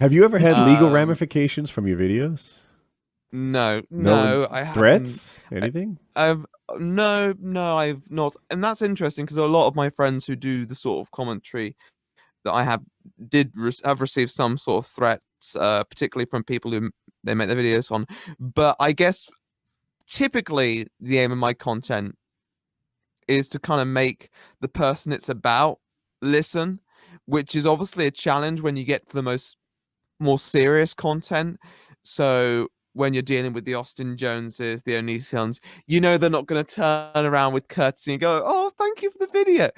Have you ever had legal Um, ramifications from your videos? no, No no, I haven't. threats? I, Anything? I've no, no, I've not, and that's interesting because a lot of my friends who do the sort of commentary that I have have received some sort of threats, particularly from people who they make their videos on. But I guess typically the aim of my content is to kind of make the person it's about listen, which is obviously a challenge when you get to the more serious content. So when you're dealing with the Austin Joneses, the Onisions, you know they're not going to turn around with courtesy and go, "Oh, thank you for the video."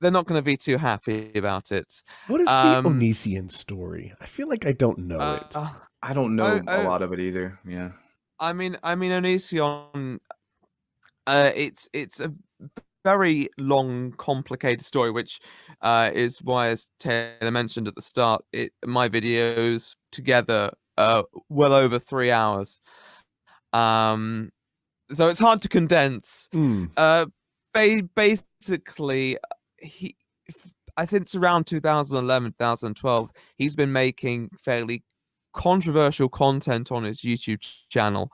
They're not going to be too happy about it. What is the Um, Onision story? I feel like I don't know it. uh, I don't oh, know a oh, lot of it either. Yeah. I mean, Onision. It's a very long, complicated story, which is why, as Taylor mentioned at the start, my videos together well over 3 hours. Um, so it's hard to condense. Hmm. Basically, he, I think it's around 2011, 2012. He's been making fairly controversial content on his YouTube channel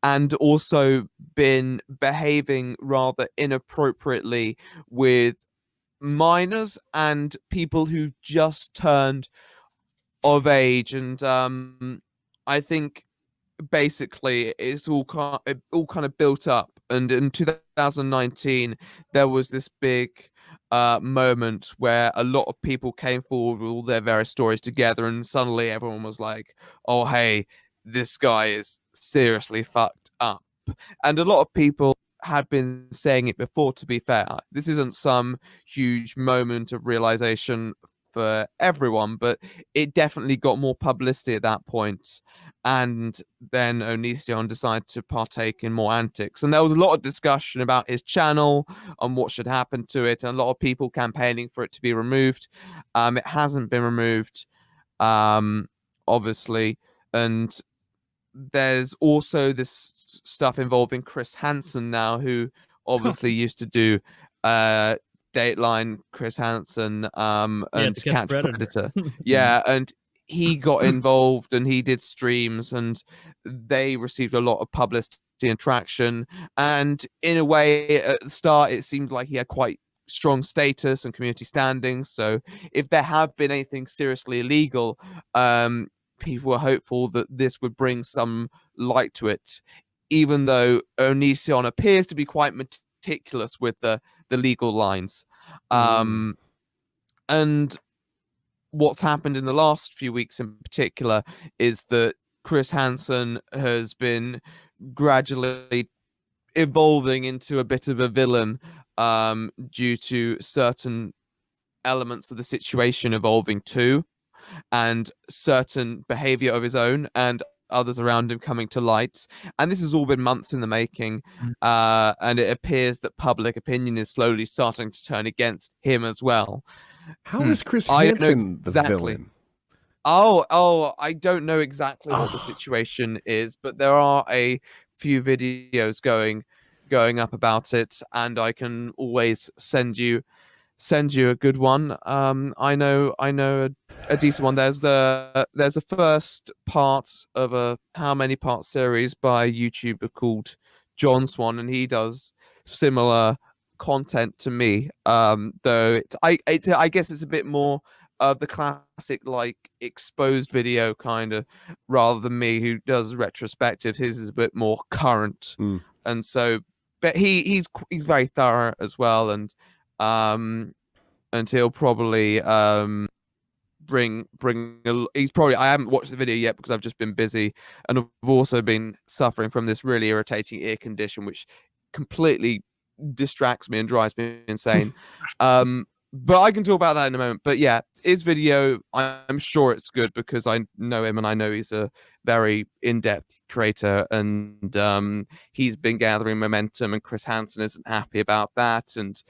and also been behaving rather inappropriately with minors and people who just turned of age. And I think basically it all kind of built up. And in 2019, there was this big moment where a lot of people came forward with all their various stories together, and suddenly everyone was like, "Oh, hey, this guy is seriously fucked up." And a lot of people had been saying it before, to be fair. This isn't some huge moment of realization for everyone, but it definitely got more publicity at that point. And then Onision decided to partake in more antics. And there was a lot of discussion about his channel and what should happen to it, and a lot of people campaigning for it to be removed. It hasn't been removed, um, obviously. And there's also this stuff involving Chris Hansen now, who obviously used to do uh Dateline, Chris Hansen, Yeah, and to catch Catch Predator. Predator. Hmm. Yeah, and he got involved and he did streams and they received a lot of publicity and traction. And in a way, at the start, it seemed like he had quite strong status and community standing. So if there had been anything seriously illegal, people were hopeful that this would bring some light to it, even though Onision appears to be quite meticulous with the legal lines. Hmm. Um, and what's happened in the last few weeks in particular is that Chris Hansen has been gradually evolving into a bit of a villain due to certain elements of the situation evolving too, and certain behavior of his own and others around him coming to light. And this has all been months in the making. And it appears that public opinion is slowly starting to turn against him as well. How is Chris I don't know Hansen the exactly. villain? Oh, I don't know exactly what the Oh, situation is, but there are a few videos going up about it, and I can always send you a good one. I know a decent one. There's a first part of a how many part series by a YouTuber called John Swan, and he does similar content to me. Though I guess it's a bit more of the classic like exposed video kind of, rather than me who does retrospective. His is a bit more current, hmm. and so but he's very thorough as well, um and he'll probably he's probably I haven't watched the video yet because I've just been busy, and I've also been suffering from this really irritating ear condition which completely distracts me and drives me insane. But I can talk about that in a moment. But yeah, his video, I'm sure it's good because I know him and I know he's a very in-depth creator, and he's been gathering momentum, and Chris Hansen isn't happy about that. And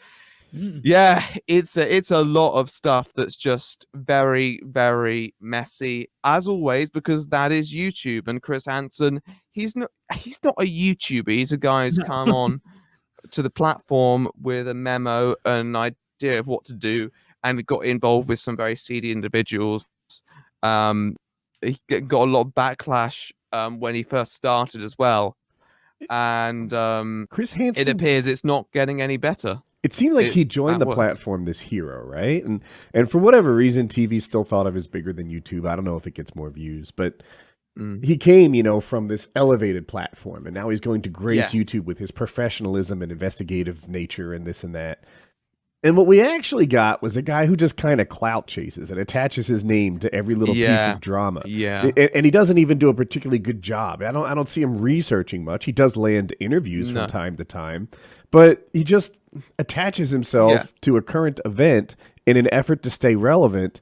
yeah, it's a lot of stuff that's just very, very messy, as always, because that is YouTube. And Chris Hansen, he's not a YouTuber. He's a guy who's No. come on to the platform with a memo, an idea of what to do, and got involved with some very seedy individuals. Um, he got a lot of backlash when he first started as well, and Chris Hansen, it appears it's not getting any better. it seemed like he joined the platform this hero, right? And for whatever reason, TV still thought of as bigger than YouTube. I don't know if it gets more views, but he came, you know, from this elevated platform, and now he's going to grace YouTube with his professionalism and investigative nature and this and that. And what we actually got was a guy who just kind of clout chases and attaches his name to every little piece of drama. Yeah. And he doesn't even do a particularly good job. I don't see him researching much. He does land interviews from time to time, but he just attaches himself to a current event in an effort to stay relevant.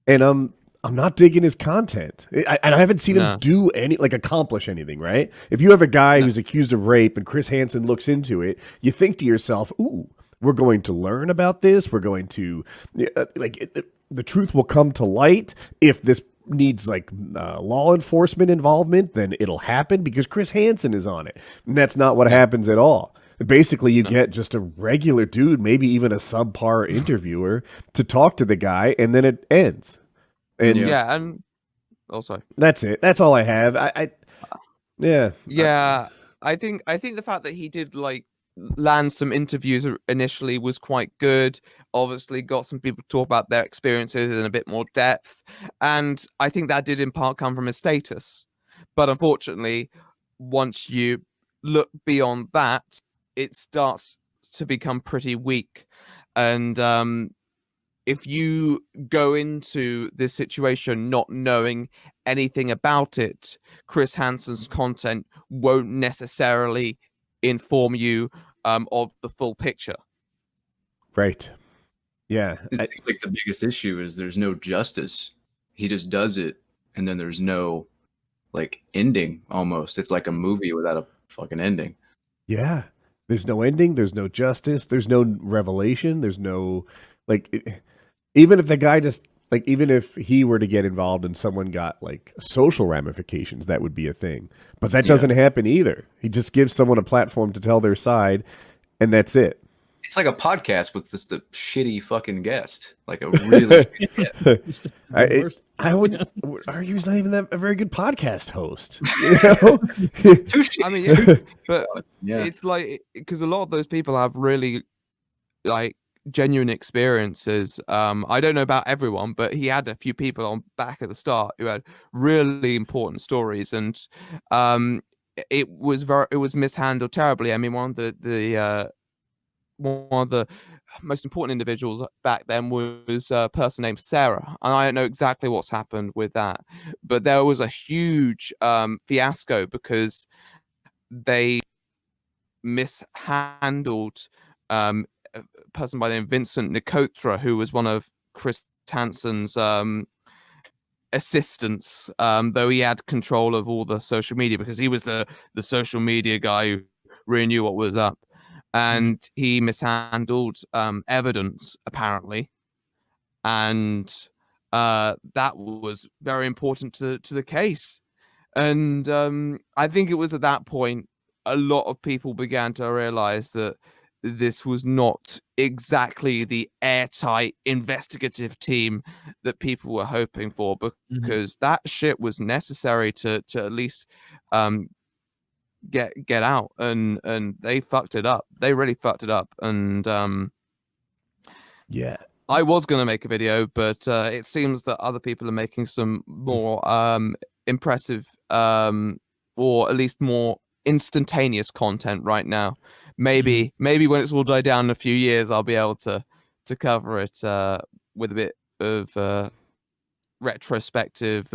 And I'm not digging his content. I haven't seen him do accomplish anything, right? If you have a guy who's accused of rape and Chris Hansen looks into it, you think to yourself, ooh, we're going to learn about this. We're going to, the truth will come to light. If this needs law enforcement involvement, then it'll happen because Chris Hansen is on it. And that's not what happens at all. Basically, you get just a regular dude, maybe even a subpar interviewer, to talk to the guy, and then it ends. And and also that's it. That's all I have. I think the fact that he did land some interviews initially was quite good. Obviously got some people to talk about their experiences in a bit more depth, and I think that did in part come from his status. But unfortunately, once you look beyond that, it starts to become pretty weak. And if you go into this situation not knowing anything about it, Chris Hansen's content won't necessarily inform you of the full picture. Right. Yeah. It seems like the biggest issue is there's no justice. He just does it, and then there's no ending almost. It's like a movie without a fucking ending. Yeah. There's no ending. There's no justice. There's no revelation. There's no, even if the guy just, even if he were to get involved and someone got social ramifications, that would be a thing. But that doesn't happen either. He just gives someone a platform to tell their side, and that's it. It's like a podcast with just a shitty fucking guest, a really shitty guest. I would argue he's not even a very good podcast host. You know? Too shitty. I mean, but it's because a lot of those people have really genuine experiences. I don't know about everyone, but he had a few people on back at the start who had really important stories, and it was mishandled terribly. I mean, one of the most important individuals back then was a person named Sarah, and I don't know exactly what's happened with that, but there was a huge fiasco because they mishandled a person by the name of Vincent Nicotra, who was one of Chris Hansen's assistants, though he had control of all the social media because he was the social media guy who really knew what was up. And he mishandled evidence, apparently. And that was very important to the case. And I think it was at that point a lot of people began to realize that this was not exactly the airtight investigative team that people were hoping for, because that shit was necessary to at least get out, and they fucked it up. They really fucked it up. And I was going to make a video, but it seems that other people are making some more impressive or at least more instantaneous content right now. Maybe when it's all died down in a few years, I'll be able to cover it with a bit of retrospective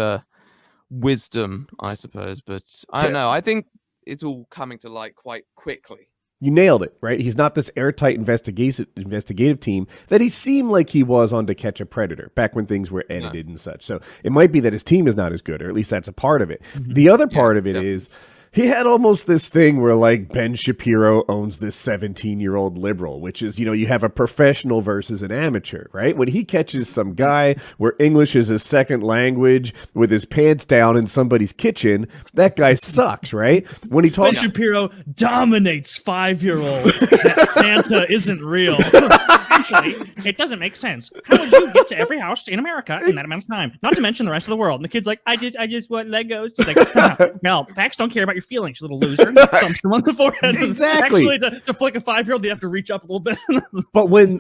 wisdom, I suppose. But I don't know. I think it's all coming to light quite quickly. You nailed it, right? He's not this airtight investigative team that he seemed like he was on To Catch a Predator back when things were edited and such. So it might be that his team is not as good, or at least that's a part of it. The other part of it is he had almost this thing where Ben Shapiro owns this 17-year-old liberal, which is, you have a professional versus an amateur, right? When he catches some guy where English is his second language with his pants down in somebody's kitchen, that guy sucks, right? When he talks, Ben Shapiro dominates 5-year-olds. That Santa isn't real. Ben Actually, it doesn't make sense. How would you get to every house in America in that amount of time? Not to mention the rest of the world. And the kid's like, I just want Legos. She's like, no, facts don't care about your feelings, you little loser. Thumps him on the forehead. Exactly. Actually, to flick a 5-year-old, you have to reach up a little bit. But when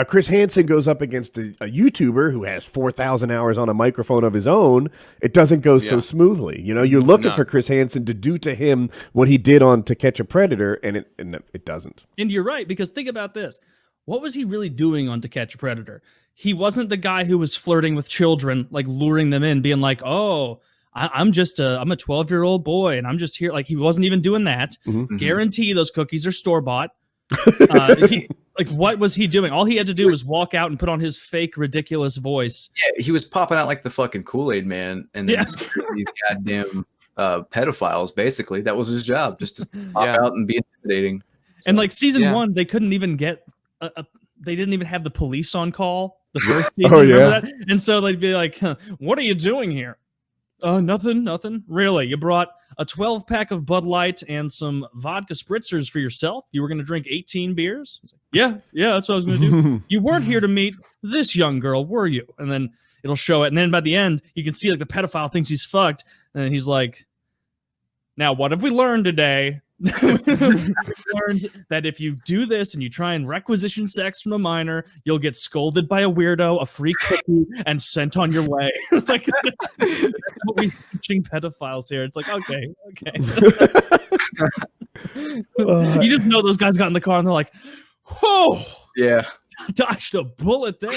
Chris Hansen goes up against a YouTuber who has 4,000 hours on a microphone of his own, it doesn't go so smoothly. You know, you're looking for Chris Hansen to do to him what he did on To Catch a Predator, and it doesn't. And you're right, because think about this. What was he really doing on To Catch a Predator? He wasn't the guy who was flirting with children, like luring them in, being like, oh, I'm a 12-year-old boy, and I'm just here. Like, he wasn't even doing that. Guarantee those cookies are store-bought. Like, what was he doing? All he had to do was walk out and put on his fake, ridiculous voice. Yeah, he was popping out like the fucking Kool-Aid man, and then these goddamn pedophiles. Basically, that was his job, just to pop out and be intimidating. So, and like season 1, they couldn't even get they didn't even have the police on call the first season. Remember that? And so they'd be like, "What are you doing here?" Nothing. Really? You brought a 12-pack of Bud Light and some vodka spritzers for yourself? You were going to drink 18 beers? Like, yeah, that's what I was going to do. You weren't here to meet this young girl, were you? And then it'll show it. And then by the end, you can see like the pedophile thinks he's fucked. And he's like, now what have we learned today? We learned that if you do this and you try and requisition sex from a minor, you'll get scolded by a weirdo, a free cookie, and sent on your way. Like, that's what we're teaching pedophiles here. It's like, okay. You just know those guys got in the car and they're like, whoa, yeah, dodged a bullet there.